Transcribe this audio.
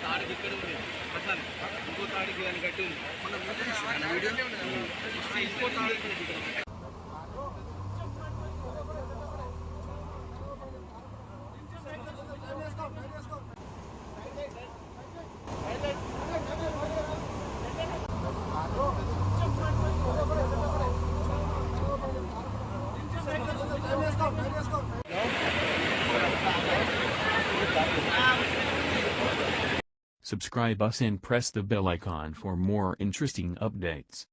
తాడికి ఇక్కడ ఉంది అట్లా ఇంకో తాడికి దాన్ని కట్టి ఉంది ఇంకో తాడికి Subscribe us and press the bell icon for more interesting updates.